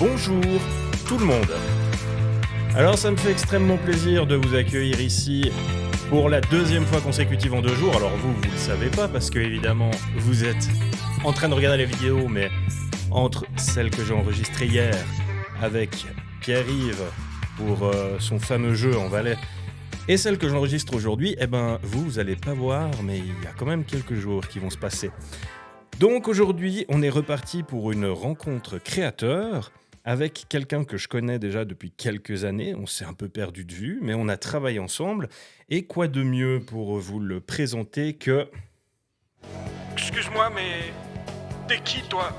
Bonjour tout le monde. Alors ça me fait extrêmement plaisir de vous accueillir ici pour la deuxième fois consécutive en 2 jours. Alors vous le savez pas parce que évidemment vous êtes en train de regarder la vidéo, mais entre celle que j'ai enregistrée hier avec Pierre-Yves pour son fameux jeu en Valais et celle que j'enregistre aujourd'hui, vous allez pas voir, mais il y a quand même quelques jours qui vont se passer. Donc aujourd'hui, on est reparti pour une rencontre créateur avec quelqu'un que je connais déjà depuis quelques années. On s'est un peu perdu de vue, mais on a travaillé ensemble. Et quoi de mieux pour vous le présenter que... Excuse-moi, mais t'es qui, toi?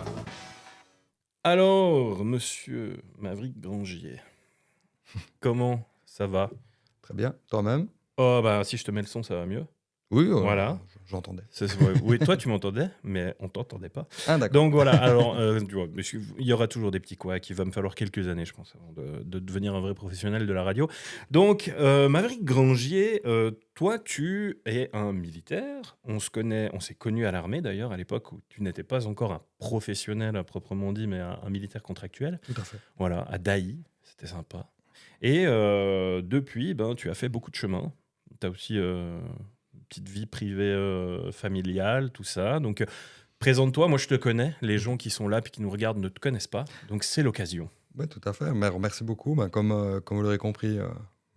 Alors, monsieur Maverick Grangier, comment ça va? Très bien, toi-même? Oh, bah, si je te mets le son, ça va mieux. Oui, Voilà. j'entendais. Oui, toi tu m'entendais, mais on t'entendait pas. Ah, d'accord. Donc voilà, alors tu vois, il y aura toujours des petits couacs, il va me falloir quelques années, je pense, avant de devenir un vrai professionnel de la radio. Donc, Maverick Grangier, toi tu es un militaire, on s'est connus à l'armée d'ailleurs, à l'époque où tu n'étais pas encore un professionnel à proprement dit, mais un militaire contractuel. Tout à fait. Voilà, à Dailly, c'était sympa. Et depuis, tu as fait beaucoup de chemin. Tu as aussi... petite vie privée familiale, tout ça. Donc, présente-toi. Moi, je te connais. Les gens qui sont là et qui nous regardent ne te connaissent pas. Donc, c'est l'occasion. Oui, tout à fait. Merci beaucoup. Comme vous l'aurez compris,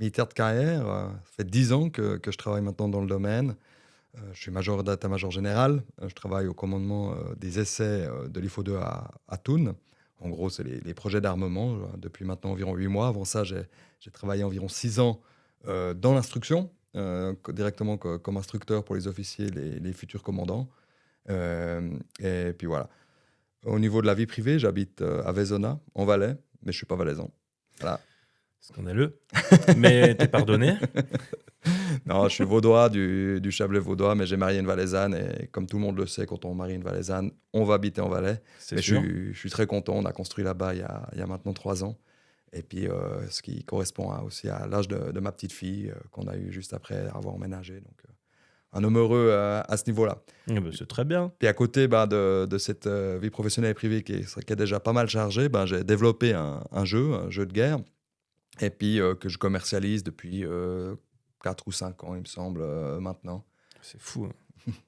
militaire de carrière, ça fait 10 ans que je travaille maintenant dans le domaine. Je suis major d'état-major général. Je travaille au commandement des essais de l'IFO2 à Thun. En gros, c'est les projets d'armement depuis maintenant environ 8 mois. Avant ça, j'ai travaillé environ 6 ans dans l'instruction, directement comme instructeur pour les officiers, les futurs commandants. Et puis voilà. Au niveau de la vie privée, j'habite à Vaisonna, en Valais, mais je ne suis pas valaisan. Voilà. Scandaleux. Mais t'es pardonné. Non, je suis vaudois, du Chablais vaudois, mais j'ai marié une valaisanne. Et comme tout le monde le sait, quand on marie une valaisanne, on va habiter en Valais. C'est Mais sûr. je suis très content. On a construit là-bas il y a maintenant 3 ans. Et puis, ce qui correspond aussi à l'âge de ma petite fille qu'on a eu juste après avoir emménagé. Donc, un homme heureux à ce niveau-là. C'est très bien. Puis à côté de cette vie professionnelle et privée qui est déjà pas mal chargée, j'ai développé un jeu de guerre, et puis que je commercialise depuis 4 ou 5 ans, il me semble, maintenant. C'est fou. Hein.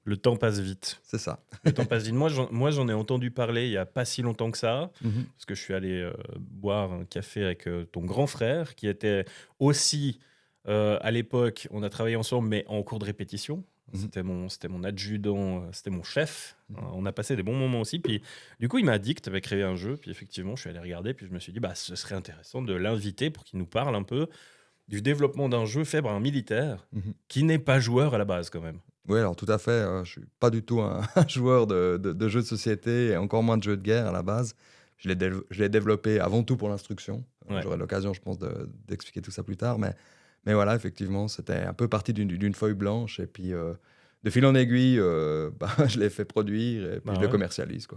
Le temps passe vite. C'est ça. Le temps passe vite. Moi, j'en ai entendu parler il n'y a pas si longtemps que ça, parce que je suis allé boire un café avec ton grand frère, qui était aussi, à l'époque, on a travaillé ensemble, mais en cours de répétition. C'était mon adjudant, c'était mon chef. On a passé des bons moments aussi. Puis, du coup, il m'a dit que tu avais créé un jeu. Puis, effectivement, je suis allé regarder. Puis, je me suis dit, ce serait intéressant de l'inviter pour qu'il nous parle un peu du développement d'un jeu fait par un militaire qui n'est pas joueur à la base, quand même. Oui, alors tout à fait. Je ne suis pas du tout un joueur de jeux de société et encore moins de jeux de guerre à la base. Je l'ai développé avant tout pour l'instruction. Ouais. J'aurai l'occasion, je pense, d'expliquer tout ça plus tard. Mais voilà, effectivement, c'était un peu parti d'une feuille blanche. Et puis, de fil en aiguille, je l'ai fait produire et puis je le commercialise.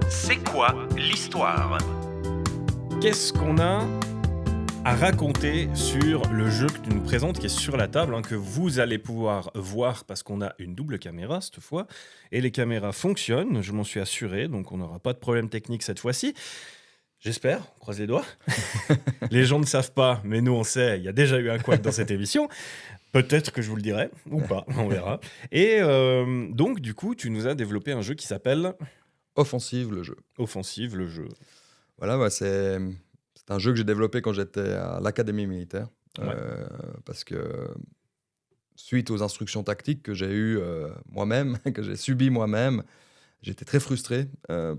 C'est quoi l'histoire? Qu'est-ce qu'on a à raconter sur le jeu que tu nous présentes, qui est sur la table, que vous allez pouvoir voir parce qu'on a une double caméra cette fois. Et les caméras fonctionnent, je m'en suis assuré, donc on n'aura pas de problème technique cette fois-ci. J'espère, on croise les doigts. Les gens ne savent pas, mais nous on sait, il y a déjà eu un couac dans cette émission. Peut-être que je vous le dirai, ou pas, on verra. Et donc du coup, tu nous as développé un jeu qui s'appelle... Offensive, le jeu. Offensive, le jeu. Voilà, c'est un jeu que j'ai développé quand j'étais à l'académie militaire. Parce que suite aux instructions tactiques que j'ai eues moi-même, que j'ai subies moi-même, j'étais très frustré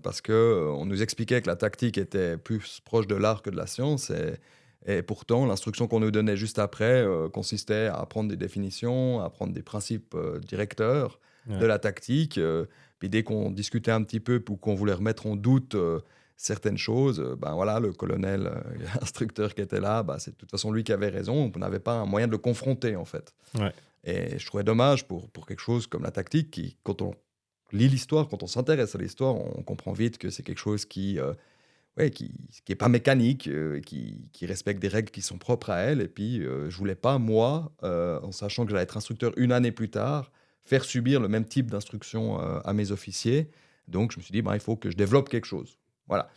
parce qu'on nous expliquait que la tactique était plus proche de l'art que de la science. Et pourtant, l'instruction qu'on nous donnait juste après consistait à apprendre des définitions, à apprendre des principes directeurs de la tactique. Puis dès qu'on discutait un petit peu ou qu'on voulait remettre en doute certaines choses, le colonel instructeur qui était là, c'est de toute façon lui qui avait raison. On n'avait pas un moyen de le confronter, en fait. Ouais. Et je trouvais dommage pour quelque chose comme la tactique, qui, quand on lit l'histoire, quand on s'intéresse à l'histoire, on comprend vite que c'est quelque chose qui est pas mécanique, qui respecte des règles qui sont propres à elle. Et puis, je voulais pas, moi, en sachant que j'allais être instructeur une année plus tard, faire subir le même type d'instruction à mes officiers. Donc, je me suis dit, il faut que je développe quelque chose. Voilà.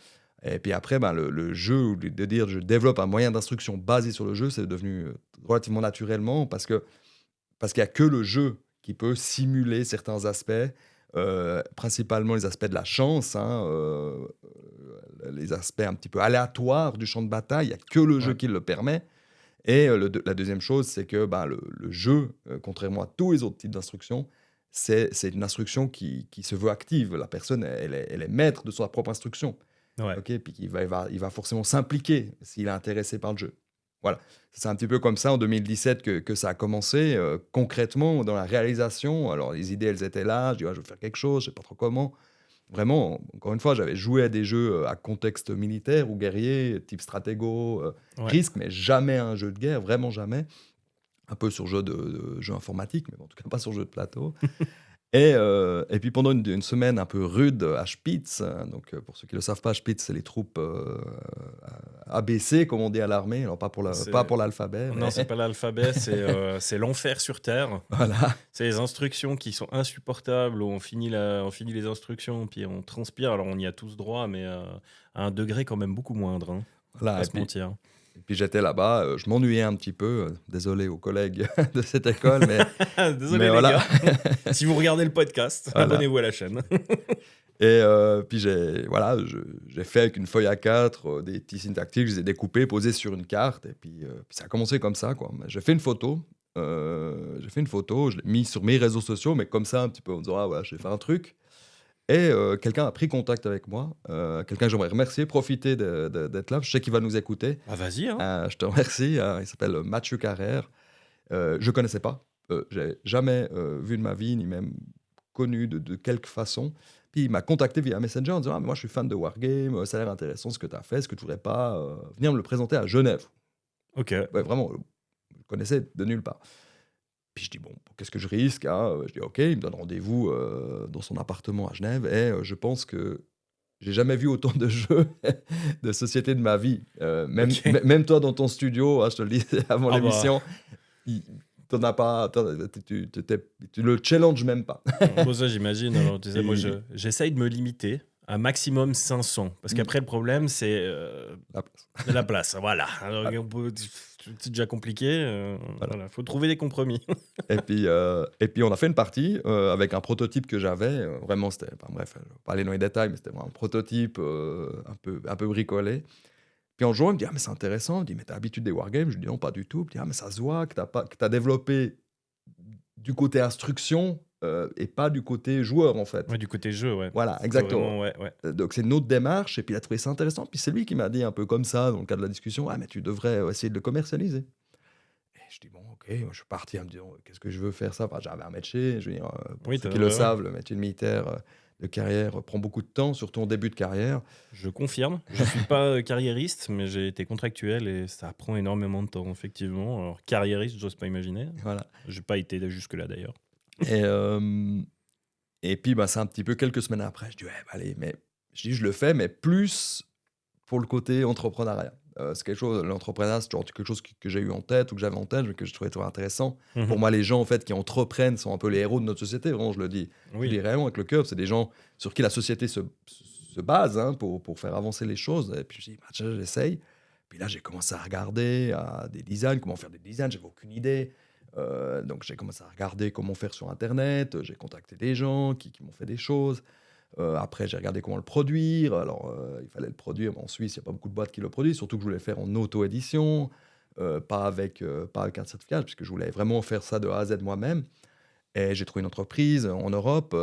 Et puis après, ben, le jeu, ou de dire je développe un moyen d'instruction basé sur le jeu, c'est devenu relativement naturellement parce qu'il n'y a que le jeu qui peut simuler certains aspects, principalement les aspects de la chance, hein, les aspects un petit peu aléatoires du champ de bataille. Il n'y a que le jeu Ouais. qui le permet. Et la deuxième chose, c'est que ben, le jeu, contrairement à tous les autres types d'instructions, c'est une instruction qui se veut active. La personne, elle est maître de sa propre instruction. Ouais. OK? Puis il va forcément s'impliquer s'il est intéressé par le jeu. Voilà. C'est un petit peu comme ça en 2017 que ça a commencé, concrètement dans la réalisation. Alors les idées, elles étaient là. Je dis: «Ouais, je veux faire quelque chose, je sais pas trop comment». Vraiment, encore une fois, j'avais joué à des jeux, à contexte militaire ou guerrier, type Stratego, Ouais. Risk, mais jamais un jeu de guerre, vraiment jamais. Un peu sur jeux informatiques, mais en tout cas pas sur jeu de plateau. Et puis pendant une semaine un peu rude à Spitz, donc pour ceux qui ne le savent pas, Spitz, c'est les troupes ABC, comme on dit à l'armée, alors pas C'est pour l'alphabet, Non, mais c'est pas l'alphabet, c'est l'enfer sur terre. voilà, C'est les instructions qui sont insupportables, où on finit les instructions, puis on transpire. Alors, on y a tous droit, mais à un degré quand même beaucoup moindre, hein. voilà. Pas Et se puis, mentir. et puis j'étais là-bas, je m'ennuyais un petit peu, désolé aux collègues de cette école, mais Désolé les voilà, gars. Si vous regardez le podcast, voilà. abonnez-vous à la chaîne. Et puis j'ai fait avec une feuille A4 des petits signes tactiques, je les ai découpés, posés sur une carte, et puis ça a commencé comme ça, quoi. J'ai fait une photo, je l'ai mis sur mes réseaux sociaux, mais comme ça, un petit peu, en disant: «Ah ouais, j'ai fait un truc». Et quelqu'un a pris contact avec moi, quelqu'un que j'aimerais remercier, profiter d'être là. Je sais qu'il va nous écouter. Ah, vas-y, hein. Je te remercie, il s'appelle Mathieu Carrère. Je connaissais pas, j'avais jamais vu de ma vie, ni même connu de quelque façon. Puis il m'a contacté via Messenger en disant: «Ah, mais moi je suis fan de Wargame, ça a l'air intéressant ce que tu as fait. Est-ce que tu voudrais pas venir me le présenter à Genève?» Ok. Ouais, vraiment, je le connaissais de nulle part. Puis je dis: «Bon, qu'est-ce que je risque, hein?» Je dis: «OK». Il me donne rendez-vous dans son appartement à Genève, et je pense que j'ai jamais vu autant de jeux de société de ma vie. Ok. Même toi dans ton studio, hein, je te le disais avant Ah bah. l'émission, il tu as pas, tu le challenges même pas. Bon, ça, j'imagine. Alors, tu sais, moi, Et j'essaye de me limiter à maximum 500. Parce mmh, qu'après, le problème, c'est la place. la place. Voilà. Alors, Voilà, c'est déjà compliqué. voilà. Voilà. Faut trouver des compromis. Et puis on a fait une partie, avec un prototype que j'avais, vraiment c'était, enfin bref, je vais pas aller dans les détails, mais c'était vraiment un prototype, un peu bricolé. Puis en jouant, il me dit: «Ah mais c'est intéressant». Il me dit: «Mais tu as l'habitude des wargames?» Je lui dis: «Non, pas du tout». Il me dit: «Ah mais ça se voit que tu as développé du côté instruction, et pas du côté joueur, en fait». Ouais, du côté jeu, ouais. Voilà, C'est exactement. vraiment, ouais, ouais. Donc c'est une autre démarche, et puis il a trouvé ça intéressant. Puis c'est lui qui m'a dit un peu comme ça, dans le cadre de la discussion: «Ah mais tu devrais, essayer de le commercialiser». Et je dis: «Bon, OK». Moi, je suis parti en me disant: «Qu'est-ce que je veux faire ça?» Enfin, j'avais un métier, je veux dire, pour Oui, ceux qui le ouais, ouais. savent, le métier de militaire, de carrière, prend beaucoup de temps, surtout en début de carrière. Je confirme. Je suis pas carriériste, mais j'ai été contractuel et ça prend énormément de temps, effectivement. Alors, carriériste, j'ose pas imaginer. Voilà. J'ai pas été jusque-là, d'ailleurs. Et et puis, bah, c'est un petit peu quelques semaines après, je dis: «Ouais, bah, allez», mais je dis: «Je le fais», mais plus pour le côté entrepreneuriat. C'est quelque chose, l'entrepreneuriat, c'est toujours quelque chose que j'ai eu en tête, ou que j'avais en tête, mais que je trouvais très intéressant. Pour Mhm. moi, les gens, en fait, qui entreprennent sont un peu les héros de notre société, vraiment, je le dis Oui. réellement avec le cœur. C'est des gens sur qui la société se base, hein, pour faire avancer les choses. Et puis je dis: «Bah, tiens, j'essaye». Puis là, j'ai commencé à regarder à des designs, comment faire des designs, j'avais aucune idée. Donc j'ai commencé à regarder comment faire sur internet, j'ai contacté des gens qui m'ont fait des choses. Après, j'ai regardé comment le produire. Alors, il fallait le produire, mais en Suisse, il y a pas beaucoup de boîtes qui le produisent, surtout que je voulais le faire en auto-édition, pas avec un certificat, puisque je voulais vraiment faire ça de A à Z moi-même. Et j'ai trouvé une entreprise en Europe,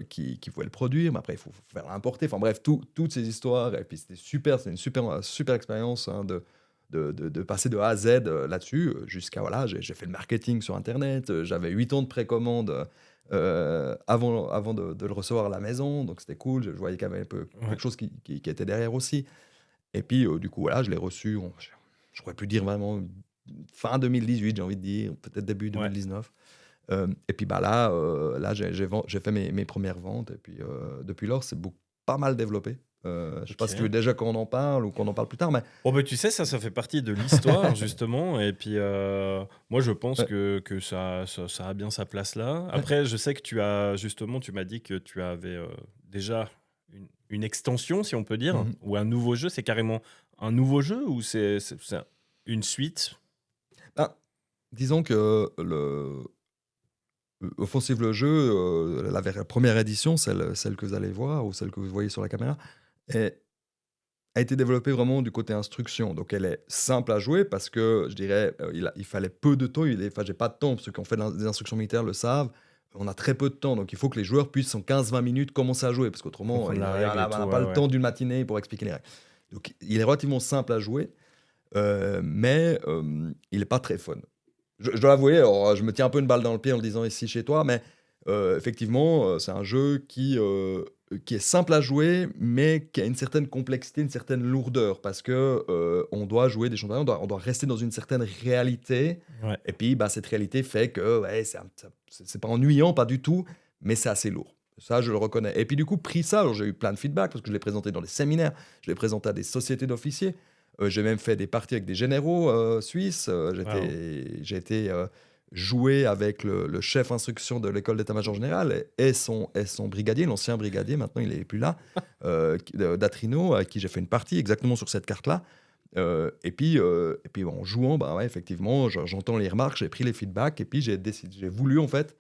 qui pouvait le produire, mais après il faut faire l'importer. Enfin bref, toutes ces histoires, et puis c'était super, c'est une super expérience, hein, de passer de A à Z, là-dessus, jusqu'à voilà, j'ai fait le marketing sur internet, j'avais 8 ans de précommande, avant de le recevoir à la maison, donc c'était cool. Je voyais qu'il y avait un peu Ouais. quelque chose qui était derrière aussi. Et puis, du coup, voilà, je l'ai reçu, je pourrais plus dire vraiment, fin 2018, j'ai envie de dire, peut-être début Ouais. 2019. Et puis, bah, là, j'ai fait mes premières ventes, et puis, depuis lors, c'est pas mal développé. Je sais pas si tu veux Ok. déjà qu'on en parle ou qu'on en parle plus tard, mais Bon, bah, tu sais, ça fait partie de l'histoire, justement. Et puis, moi, je pense ouais, que ça a bien sa place là. ouais. Après, je sais que tu m'as dit que tu avais déjà une extension, si on peut dire, Mhm. ou un nouveau jeu? C'est carrément un nouveau jeu ou c'est une suite? Ben, disons que Offensive le jeu, la première édition, celle que vous allez voir ou celle que vous voyez sur la caméra, est a été développée vraiment du côté instruction. Donc elle est simple à jouer parce que je dirais, il fallait peu de temps, enfin j'ai pas de temps, ceux qui ont fait des instructions militaires le savent, on a très peu de temps, donc il faut que les joueurs puissent en 15-20 minutes commencer à jouer parce qu'autrement, Comprendre il y la en règle et a tout, on n'a pas ouais, le ouais. temps d'une matinée pour expliquer les règles. Donc il est relativement simple à jouer, mais il est pas très fun. Je dois l'avouer, alors je me tiens un peu une balle dans le pied en le disant ici chez toi, mais effectivement, c'est un jeu qui est simple à jouer, mais qui a une certaine complexité, une certaine lourdeur, parce que on doit jouer des championnats, on doit rester dans une certaine réalité, Ouais. et puis bah, cette réalité fait que ouais, c'est pas ennuyant, pas du tout, mais c'est assez lourd. Ça, je le reconnais. Et puis du coup, pris ça, alors j'ai eu plein de feedback, parce que je l'ai présenté dans des séminaires, je l'ai présenté à des sociétés d'officiers, j'ai même fait des parties avec des généraux suisses. Wow. J'ai été jouer avec le chef instruction de l'école d'état-major général et son brigadier, l'ancien brigadier, maintenant il n'est plus là, d'Atrino, à qui j'ai fait une partie exactement sur cette carte-là. Et puis en jouant, bah ouais, effectivement, j'entends les remarques, j'ai pris les feedbacks, et puis j'ai voulu en fait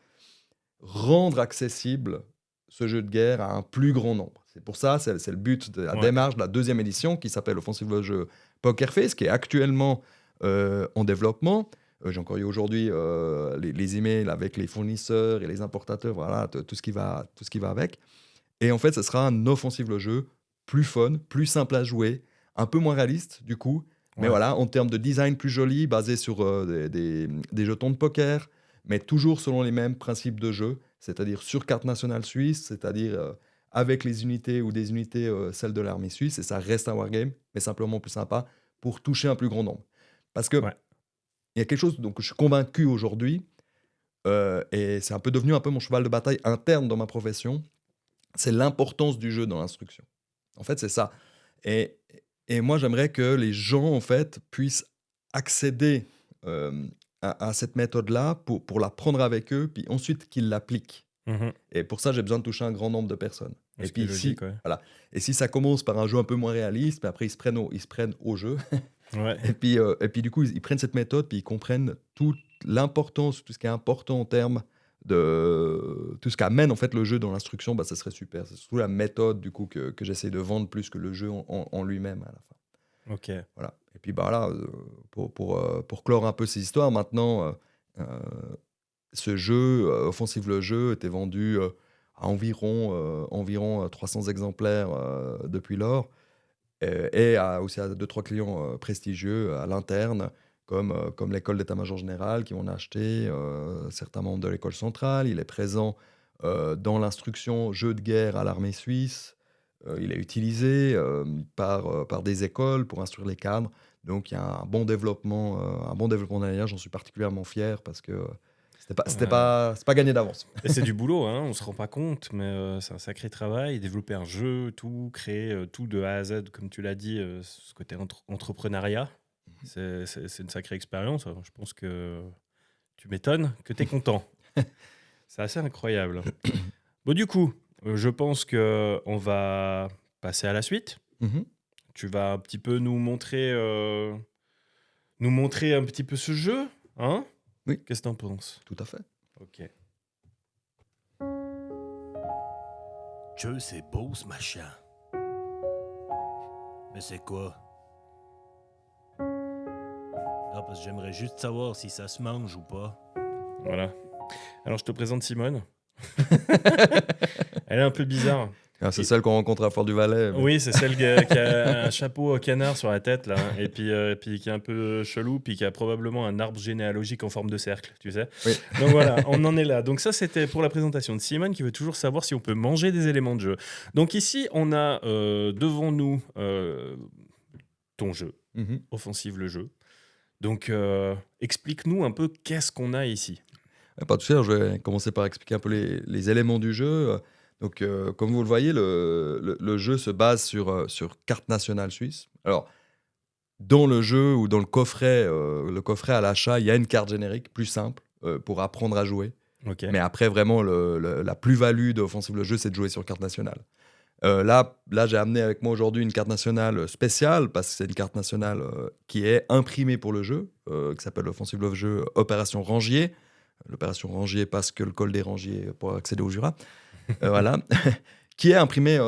rendre accessible ce jeu de guerre à un plus grand nombre. C'est pour ça, c'est le but de la Ouais. démarche de la deuxième édition qui s'appelle Offensive le jeu Poker Face, qui est actuellement en développement. J'ai encore eu aujourd'hui les emails avec les fournisseurs et les importateurs, voilà, tout ce qui va avec. Et en fait, ce sera un Offensive le jeu plus fun, plus simple à jouer, un peu moins réaliste du coup, mais Ouais. voilà, en termes de design plus joli, basé sur des jetons de poker, mais toujours selon les mêmes principes de jeu, c'est-à-dire sur carte nationale suisse, c'est-à-dire avec les unités ou des unités celles de l'armée suisse, et ça reste un wargame, mais simplement plus sympa pour toucher un plus grand nombre. Parce que Ouais. il y a quelque chose dont je suis convaincu aujourd'hui, et c'est un peu devenu un peu mon cheval de bataille interne dans ma profession, c'est l'importance du jeu dans l'instruction. En fait, c'est ça. Et, et moi, j'aimerais que les gens, en fait, puissent accéder à cette méthode-là pour la prendre avec eux, puis ensuite qu'ils l'appliquent. Mhm. Et pour ça, j'ai besoin de toucher un grand nombre de personnes. Ouais, Et ce qui est puis, logique, ouais. voilà. Et si ça commence par un jeu un peu moins réaliste, puis après, ils se prennent au jeu. Ouais. Et puis du coup, ils prennent cette méthode, puis ils comprennent toute l'importance, tout ce qui est important en termes de tout ce qu'amène en fait le jeu dans l'instruction, bah, ça serait super. C'est surtout la méthode du coup que j'essaie de vendre plus que le jeu en lui-même à la fin. Ok. Voilà. Et puis bah voilà, pour clore un peu ces histoires, maintenant, euh, ce jeu, Offensive le jeu, était vendu à environ 300 exemplaires depuis lors. Aussi à 2-3 clients prestigieux à l'interne, comme l'école d'état-major général qui m'en a acheté, certains membres de l'école centrale. Il est présent dans l'instruction jeu de guerre à l'armée suisse. Il est utilisé par des écoles pour instruire les cadres. Donc il y a un bon développement derrière. J'en suis particulièrement fier parce que c'est pas gagné d'avance. Et c'est du boulot, hein, on se rend pas compte, mais c'est un sacré travail. Développer un jeu, tout, créer tout de A à Z, comme tu l'as dit, ce côté entrepreneuriat, c'est une sacrée expérience. Alors, je pense que tu m'étonnes que tu es content. C'est assez incroyable. Bon, du coup, je pense que on va passer à la suite. Mhm. Tu vas un petit peu nous montrer un petit peu ce jeu, hein? Oui. Qu'est-ce que t'en penses? Tout à fait. Ok. Dieu, c'est beau ce machin. Mais c'est quoi? Non, parce que j'aimerais juste savoir si ça se mange ou pas. Voilà. Alors, je te présente Simone. Elle est un peu bizarre. Ah, c'est celle qu'on rencontre à Fort-du-Valais. mais- Oui, c'est celle qui a un chapeau au canard sur la tête, là, hein, et puis qui est un peu chelou, puis qui a probablement un arbre généalogique en forme de cercle, tu sais. Oui. Donc voilà, on en est là. Donc ça, c'était pour la présentation de Simone, qui veut toujours savoir si on peut manger des éléments de jeu. Donc ici, on a devant nous ton jeu, Mhm. Offensive le jeu. Donc explique-nous un peu qu'est-ce qu'on a ici. Pas de souci, alors je vais commencer par expliquer un peu les éléments du jeu. Donc, comme vous le voyez, le jeu se base sur carte nationale suisse. Alors, dans le jeu ou dans le coffret à l'achat, il y a une carte générique plus simple pour apprendre à jouer. Ok. Mais après, vraiment, la plus-value d'Offensive le jeu, c'est de jouer sur carte nationale. Là, j'ai amené avec moi aujourd'hui une carte nationale spéciale, parce que c'est une carte nationale qui est imprimée pour le jeu, qui s'appelle Offensive Love Jeu Opération Rangier. L'opération Rangier parce que le col des Rangiers pour accéder au Jura. Voilà. Qui est imprimé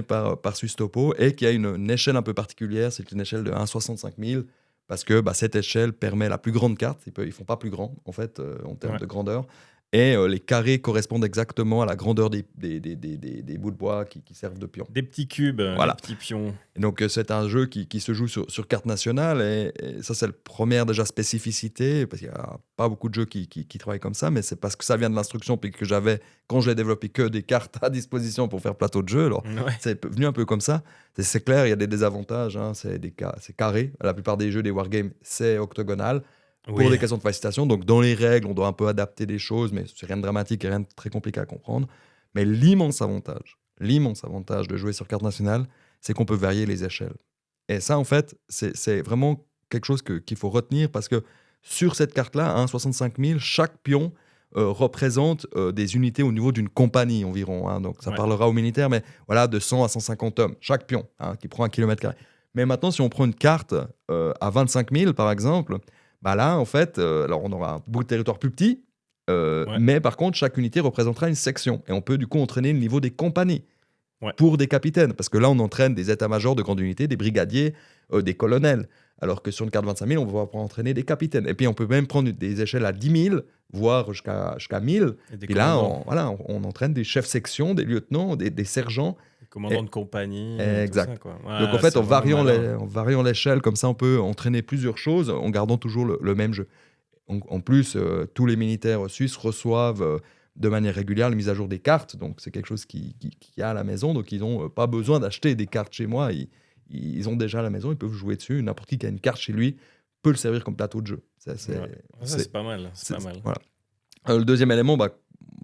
par Sustopo et qui a une échelle un peu particulière. C'est une échelle de 1,65 000 parce que cette échelle permet la plus grande carte. Ils font pas plus grand, en fait, en termes de grandeur. Et les carrés correspondent exactement à la grandeur des bouts de bois qui servent de pions. Des petits cubes, Voilà. des petits pions. Et donc, c'est un jeu qui se joue sur carte nationale. Et ça, c'est la première déjà spécificité, parce qu'il n'y a pas beaucoup de jeux qui travaillent comme ça, mais c'est parce que ça vient de l'instruction, puis que j'avais, quand je l'ai développé, que des cartes à disposition pour faire plateau de jeu. Alors, c'est venu un peu comme ça. C'est clair, il y a des désavantages. Hein, c'est carré. La plupart des jeux, des wargames, c'est octogonal. Pour des questions de facilitation. Donc, dans les règles, on doit un peu adapter des choses, mais c'est rien de dramatique et rien de très compliqué à comprendre. Mais l'immense avantage de jouer sur carte nationale, c'est qu'on peut varier les échelles. Et ça, en fait, c'est vraiment quelque chose qu'il faut retenir, parce que sur cette carte-là, 1,65 000, chaque pion représente des unités au niveau d'une compagnie environ. Hein. Donc, ça parlera aux militaires, mais voilà, de 100 à 150 hommes, chaque pion, qui prend 1 km². Mais maintenant, si on prend une carte à 25 000, par exemple, là, en fait, alors on aura un bout de territoire plus petit, mais par contre, chaque unité représentera une section. Et on peut du coup entraîner le niveau des compagnies pour des capitaines. Parce que là, on entraîne des états-majors de grande unité, des brigadiers, des colonels. Alors que sur une carte 25 000, on va pouvoir entraîner des capitaines. Et puis, on peut même prendre des échelles à 10 000, voire jusqu'à 1 000. Et là, on entraîne des chefs-sections, des lieutenants, des sergents. Commandant de compagnie. Exact. Tout ça, quoi. Donc en fait, en variant l'échelle, comme ça, on peut entraîner plusieurs choses en gardant toujours le même jeu. En plus, tous les militaires suisses reçoivent de manière régulière les mises à jour des cartes. Donc c'est quelque chose qu'il y a à la maison. Donc ils n'ont pas besoin d'acheter des cartes chez moi. Ils ont déjà à la maison, ils peuvent jouer dessus. N'importe qui a une carte chez lui peut le servir comme plateau de jeu. C'est pas mal. Voilà. Le deuxième élément,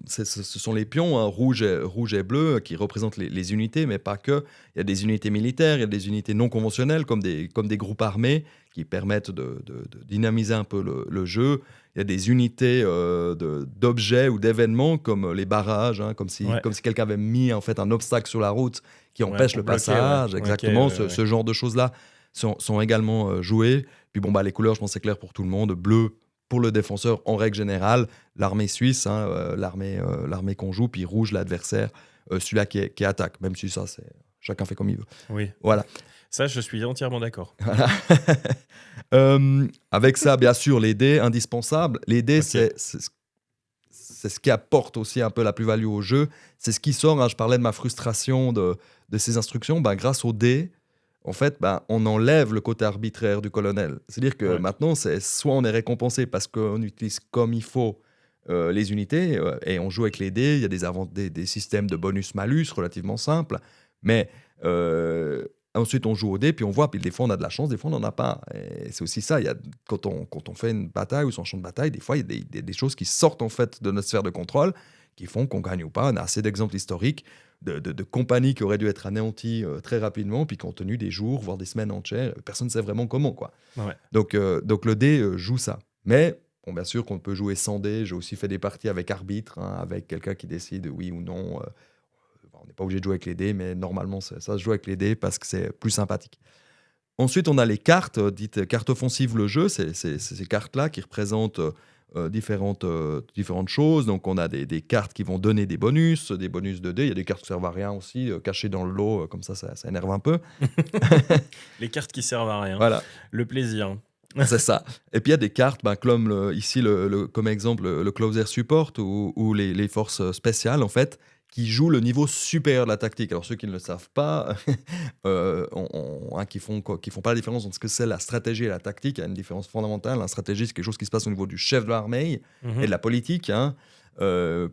ce sont les pions, rouge et bleu, qui représentent les unités, mais pas que. Il y a des unités militaires, il y a des unités non conventionnelles, comme des groupes armés, qui permettent de dynamiser un peu le jeu. Il y a des unités d'objets ou d'événements, comme les barrages, comme si quelqu'un avait mis en fait un obstacle sur la route qui empêche le passage. Exactement, ce genre de choses-là sont également jouées. Puis les couleurs, je pense que c'est clair pour tout le monde. Bleu pour le défenseur en règle générale, l'armée suisse, l'armée qu'on joue, puis rouge l'adversaire, celui-là qui attaque, même si ça, chacun fait comme il veut. Oui. Voilà. Ça, je suis entièrement d'accord. Voilà. Avec ça, bien sûr, les dés, indispensables. Les dés, c'est ce qui apporte aussi un peu la plus-value au jeu. C'est ce qui sort, je parlais de ma frustration de ces instructions, grâce aux dés, en fait, on enlève le côté arbitraire du colonel. C'est-à-dire que maintenant, c'est soit on est récompensé parce qu'on utilise comme il faut les unités et on joue avec les dés. Il y a des systèmes de bonus-malus relativement simples. Mais ensuite, on joue aux dés, puis on voit. Puis des fois, on a de la chance, des fois, on n'en a pas. Et c'est aussi ça. Quand on fait une bataille ou son champ de bataille, des fois, il y a des choses qui sortent en fait de notre sphère de contrôle qui font qu'on gagne ou pas. On a assez d'exemples historiques de compagnies qui auraient dû être anéanties très rapidement, puis qui ont tenu des jours, voire des semaines entières. Personne ne sait vraiment comment, quoi. Donc le dé joue ça. Mais bien sûr qu'on peut jouer sans dé. J'ai aussi fait des parties avec arbitre, avec quelqu'un qui décide oui ou non. On n'est pas obligé de jouer avec les dés, mais normalement, ça se joue avec les dés parce que c'est plus sympathique. Ensuite, on a les cartes, dites cartes offensives, le jeu. C'est ces cartes-là qui représentent différentes choses. Donc, on a des cartes qui vont donner des bonus de dés. Il y a des cartes qui servent à rien aussi, cachées dans le lot, comme ça énerve un peu. Les cartes qui servent à rien. Voilà. Le plaisir. C'est ça. Et puis, il y a des cartes, comme ici, comme exemple, le Closer Support ou les forces spéciales, en fait, qui jouent le niveau supérieur de la tactique. Alors, ceux qui ne le savent pas, qui font pas la différence entre ce que c'est la stratégie et la tactique, il y a une différence fondamentale. La stratégie, c'est quelque chose qui se passe au niveau du chef de l'armée et de la politique, qui est à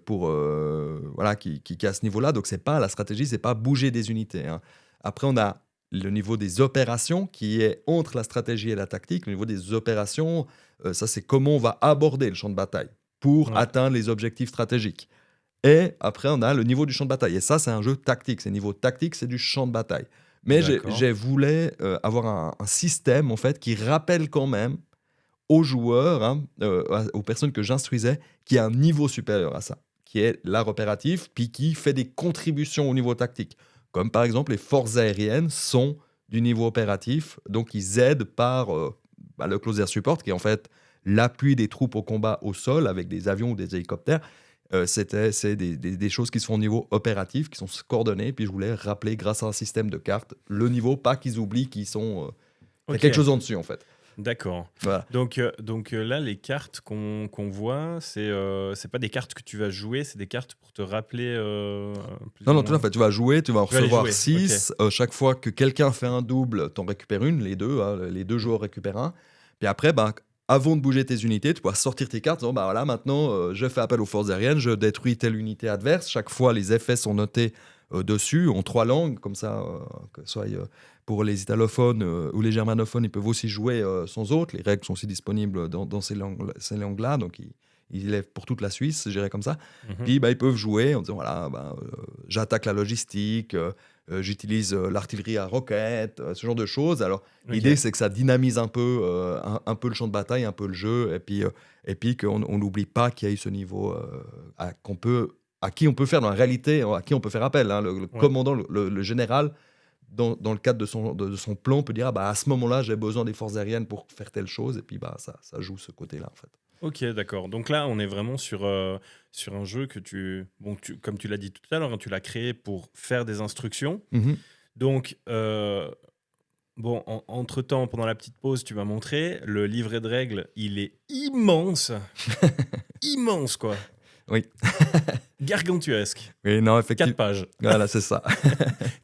ce niveau-là. Donc, la stratégie, c'est pas bouger des unités. Après, on a le niveau des opérations qui est entre la stratégie et la tactique. Le niveau des opérations, ça, c'est comment on va aborder le champ de bataille pour atteindre les objectifs stratégiques. Et après, on a le niveau du champ de bataille. Et ça, c'est un jeu tactique. C'est niveau tactique, c'est du champ de bataille. Mais j'ai voulu avoir un système, en fait, qui rappelle quand même aux joueurs, aux personnes que j'instruisais, qui a un niveau supérieur à ça. qui est l'art opératif, puis qui fait des contributions au niveau tactique. Comme par exemple, les forces aériennes sont du niveau opératif, donc ils aident par le Close Air Support, qui est en fait l'appui des troupes au combat au sol avec des avions ou des hélicoptères. C'est des choses qui se font au niveau opératif, qui sont coordonnées. Puis je voulais rappeler, grâce à un système de cartes, le niveau, pas qu'ils oublient qu'ils sont... Il y a Ok. quelque chose en dessus, en fait. D'accord. Voilà. Donc là, les cartes qu'on voit, c'est pas des cartes que tu vas jouer, c'est des cartes pour te rappeler. Plus ou Non, tout moins. à fait. Tu vas jouer, tu vas en Tu vas les recevoir jouer, 6. Chaque fois que quelqu'un fait un double, tu en récupères une, les deux. Les deux joueurs récupèrent un. Puis après, avant de bouger tes unités, tu pourras sortir tes cartes en disant, voilà, maintenant, je fais appel aux forces aériennes, je détruis telle unité adverse. Chaque fois, les effets sont notés dessus, en 3 langues, comme ça, que ce soit pour les italophones ou les germanophones, ils peuvent aussi jouer sans autres. Les règles sont aussi disponibles dans ces langues-là, donc il est pour toute la Suisse, je dirais comme ça. Mhm. Puis ils peuvent jouer en disant, voilà, j'attaque la logistique, j'utilise l'artillerie à roquettes, ce genre de choses. Alors, l'idée, c'est que ça dynamise un peu le champ de bataille, un peu le jeu, et puis qu'on n'oublie pas qu'il y a eu ce niveau à qui on peut faire dans la réalité, à qui on peut faire appel. Hein. Le commandant, le général, dans le cadre de son plan, peut dire à ce moment-là, j'ai besoin des forces aériennes pour faire telle chose, et puis ça joue ce côté-là, en fait. Ok, d'accord. Donc là, on est vraiment sur un jeu que comme tu l'as dit tout à l'heure, hein, tu l'as créé pour faire des instructions. Mhm. Donc, entre-temps, pendant la petite pause, tu m'as montré, le livret de règles, il est immense. Immense, quoi. Oui. Gargantuesque. Oui, non, 4 effectivement. pages. Voilà, c'est ça.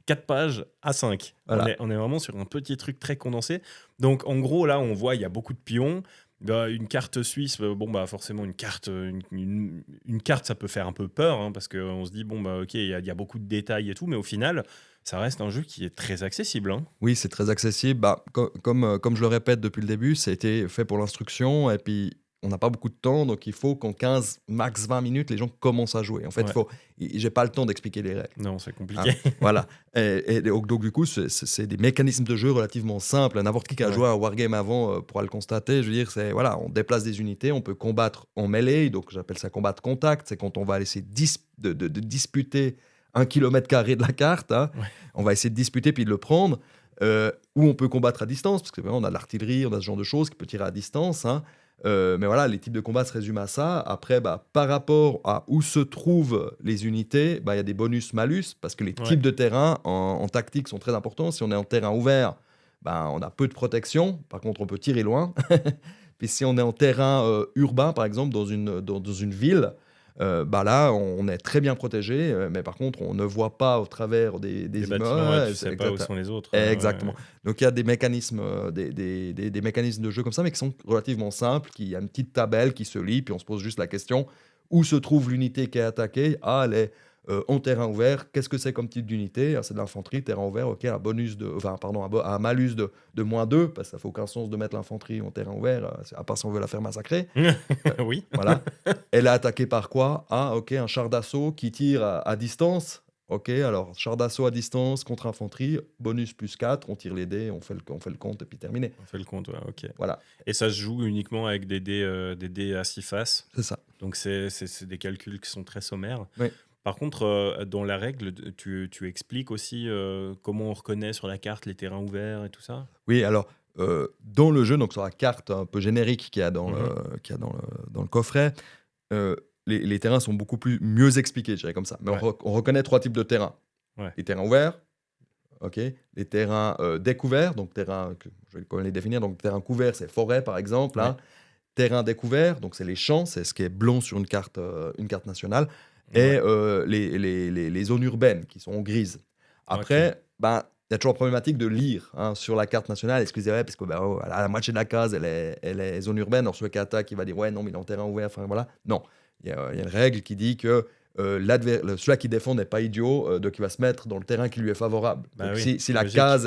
4 pages à 5. Voilà. On est vraiment sur un petit truc très condensé. Donc, en gros, là, on voit, il y a beaucoup de pions. Une carte suisse, forcément, une carte, une carte, ça peut faire un peu peur, hein, parce qu'on se dit, ok, il y a beaucoup de détails et tout, mais au final, ça reste un jeu qui est très accessible. Hein. Oui, c'est très accessible. Comme je le répète depuis le début, ça a été fait pour l'instruction, et puis on n'a pas beaucoup de temps, donc il faut qu'en 15, max 20 minutes, les gens commencent à jouer. En fait, j'ai pas le temps d'expliquer les règles. Non, c'est compliqué. Voilà. Et donc, du coup, c'est des mécanismes de jeu relativement simples. N'importe qui a joué à un Wargame avant pourra le constater. Je veux dire, on déplace des unités, on peut combattre en mêlée, donc j'appelle ça combat de contact. C'est quand on va essayer de disputer 1 km² de la carte. Hein. Ouais. On va essayer de disputer puis de le prendre. Ou on peut combattre à distance, parce que on a de l'artillerie, on a ce genre de choses qui peut tirer à distance. Hein. Mais voilà, les types de combats se résument à ça. Après, par rapport à où se trouvent les unités, il y a des bonus-malus, parce que les types de terrain en tactique sont très importants. Si on est en terrain ouvert, on a peu de protection. Par contre, on peut tirer loin. Puis si on est en terrain urbain, par exemple, dans une ville, là, on est très bien protégé, mais par contre, on ne voit pas au travers des bâtiments, immeubles. tu sais pas où sont les autres. Exactement. Donc, il y a des mécanismes, des mécanismes de jeu comme ça, mais qui sont relativement simples. Il y a une petite tabelle qui se lit, puis on se pose juste la question, où se trouve l'unité qui est attaquée ? Elle est en terrain ouvert. Qu'est-ce que c'est comme type d'unité ? C'est de l'infanterie, terrain ouvert, ok, un malus de -2, parce que ça fait aucun sens de mettre l'infanterie en terrain ouvert, à part si on veut la faire massacrer. Oui. Voilà. Elle est attaquée par quoi ? Ok, un char d'assaut qui tire à distance. Ok, alors char d'assaut à distance contre infanterie, bonus +4, on tire les dés, on fait le compte et puis terminé. On fait le compte, ok. Voilà. Et ça se joue uniquement avec des dés à 6 faces. C'est ça. Donc c'est des calculs qui sont très sommaires. Oui. Par contre, dans la règle, tu expliques aussi comment on reconnaît sur la carte les terrains ouverts et tout ça ? Oui, alors dans le jeu, donc sur la carte un peu générique qu'il y a dans le coffret, les terrains sont beaucoup mieux expliqués, je dirais comme ça. Mais on reconnaît 3 types de terrains. Ouais. Les terrains ouverts, ok. Les terrains découverts, donc terrains, je vais quand même les définir. Donc terrain couvert, c'est forêt par exemple. Ouais. Hein. Terrain découvert, donc c'est les champs, c'est ce qui est blanc sur une carte nationale. Et les zones urbaines qui sont grises. Après, il y a toujours la problématique de lire sur la carte nationale. Excusez-moi, parce que la moitié de la case, elle est zone urbaine. Alors celui qui attaque, il va dire non, mais il est en terrain ouvert. Enfin voilà. Non, il y a une règle qui dit que celui qui défend n'est pas idiot, donc il va se mettre dans le terrain qui lui est favorable. Donc si la case,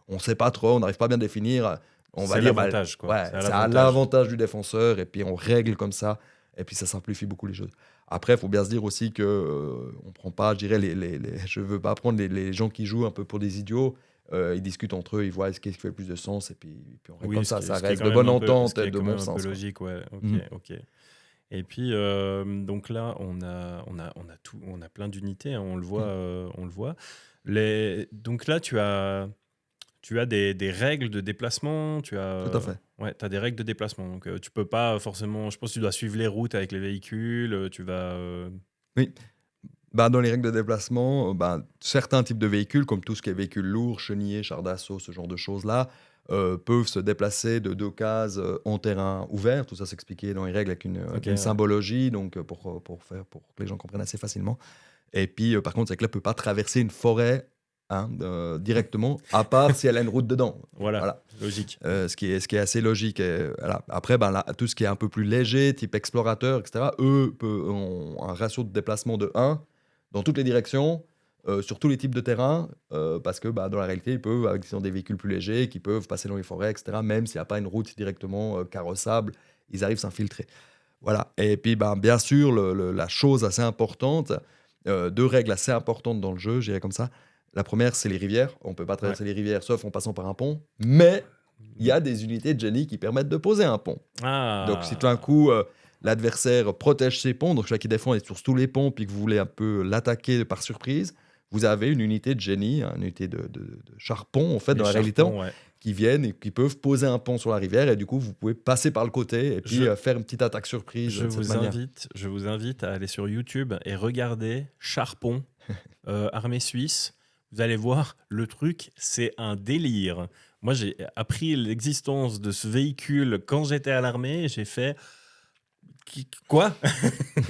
on ne sait pas trop, on n'arrive pas bien à définir, on va dire l'avantage, quoi. C'est à l'avantage du défenseur, et puis on règle comme ça. Et puis ça simplifie beaucoup les choses. Après, il faut bien se dire aussi que on prend pas, je dirais, je veux pas prendre les gens qui jouent un peu pour des idiots. Ils discutent entre eux, ils voient ce qui fait le plus de sens, et puis on règle comme ça. Ça reste de bonne entente et de bon sens. C'est logique, ouais. Ok. Et puis, donc là, on a plein d'unités, hein, on le voit. Donc là, tu as des règles de déplacement, Tout à fait. ouais, tu as des règles de déplacement. Donc, tu peux pas forcément, je pense que tu dois suivre les routes avec les véhicules, tu vas... Oui. Bah, dans les règles de déplacement, bah, certains types de véhicules, comme tout ce qui est véhicules lourds, chenillés, chars d'assaut, ce genre de choses-là, peuvent se déplacer de 2 cases, en terrain ouvert. Tout ça s'expliquait dans les règles avec Ok, une ouais. symbologie, donc pour que les gens comprennent assez facilement. Et puis, par contre, c'est que là, peut pas traverser une forêt, hein, directement, à part si elle a une route dedans. Voilà, Voilà. logique. Ce qui est assez logique. Et voilà. Après, ben, là, tout ce qui est un peu plus léger, type explorateur, etc., eux ont un ratio de déplacement de 1 dans toutes les directions, sur tous les types de terrains, parce que bah, dans la réalité, ils peuvent, avec des véhicules plus légers, qui peuvent passer dans les forêts, etc., même s'il n'y a pas une route directement carrossable, ils arrivent à s'infiltrer. Voilà. Et puis, ben, bien sûr, la chose assez importante, 2 règles assez importantes dans le jeu, je dirais comme ça. La première, c'est les rivières. On ne peut pas Ouais. traverser les rivières sauf en passant par un pont. Mais il y a des unités de génie qui permettent de poser un pont. Donc, si tout d'un Ah, coup, l'adversaire protège ses ponts, donc celui qui défend est sur tous les ponts, puis que vous voulez un peu l'attaquer par surprise, vous avez une unité de génie, une unité de char-pont, en fait, les dans la réalité, charpents, ouais. qui viennent et qui peuvent poser un pont sur la rivière. Et du coup, vous pouvez passer par le côté et puis Je, faire une petite attaque surprise de cette manière. je vous invite à aller sur YouTube et regarder Charpon, armée suisse. Vous allez voir, le truc, c'est un délire. Moi, j'ai appris l'existence de ce véhicule quand j'étais à l'armée. J'ai fait... Quoi?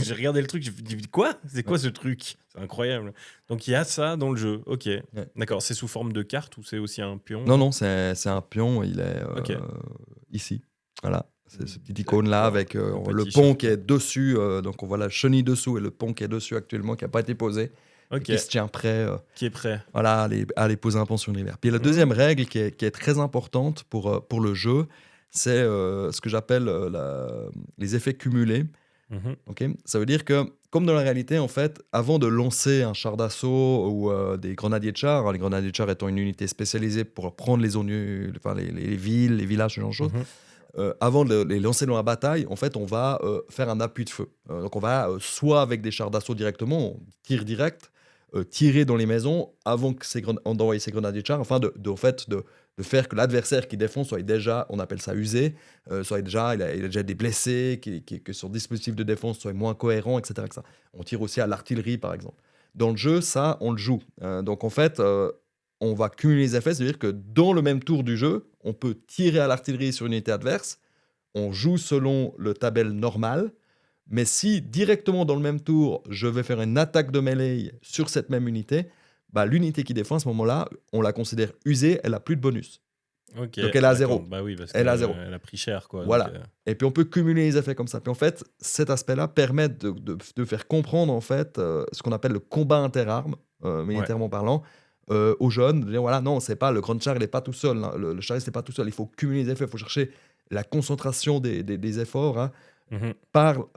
J'ai regardé le truc, j'ai dit quoi? C'est quoi ce truc? C'est incroyable. Donc il y a ça dans le jeu. Ok. Ouais. D'accord. C'est sous forme de carte ou c'est aussi un pion? Non, non, c'est un pion, il est Ok. ici. Voilà, c'est ce petit icône-là D'accord. avec Un le petit pont charpon. qui est dessus. Donc on voit la chenille dessous et le pont qui est dessus actuellement, qui n'a pas été posé et Ok. qui se tient prêt, Qui est prêt? voilà, à aller poser un pont sur une rivière. Puis la deuxième règle qui est très importante pour le jeu, c'est ce que j'appelle les effets cumulés. Mhm. Ok, ça veut dire que, comme dans la réalité, en fait, avant de lancer un char d'assaut ou des grenadiers de char, hein, les grenadiers de char étant une unité spécialisée pour prendre les zones, enfin, les villes, les villages, ce genre de choses, Mhm. avant de les lancer dans la bataille, en fait, on va faire un appui de feu. Donc, on va soit avec des chars d'assaut directement, on tire direct, tirer dans les maisons avant d'envoyer ces grenadiers de char, enfin, en fait, de faire que l'adversaire qui défend soit déjà, on appelle ça usé, soit déjà, il a déjà des blessés, que son dispositif de défense soit moins cohérent, etc. On tire aussi à l'artillerie, par exemple. Dans le jeu, ça, on le joue. Donc, en fait, on va cumuler les effets, c'est-à-dire que dans le même tour du jeu, on peut tirer à l'artillerie sur une unité adverse, on joue selon le tabelle normal, mais si directement dans le même tour, je vais faire une attaque de mêlée sur cette même unité, bah, l'unité qui défend à ce moment-là, on la considère usée, elle a plus de bonus. Ok. Donc elle est à D'accord. 0. Bah oui, parce Elle est à 0. qu'elle a pris cher, quoi. Donc, Voilà. Et puis on peut cumuler les effets comme ça. Puis en fait, cet aspect-là permet de faire comprendre en fait ce qu'on appelle le combat interarmes, militairement parlant, aux jeunes. De dire voilà, non, c'est pas le grand char, il n'est pas tout seul. Hein. Le chariste n'est pas tout seul. Il faut cumuler les effets, il faut chercher la concentration des efforts, hein, mhm. par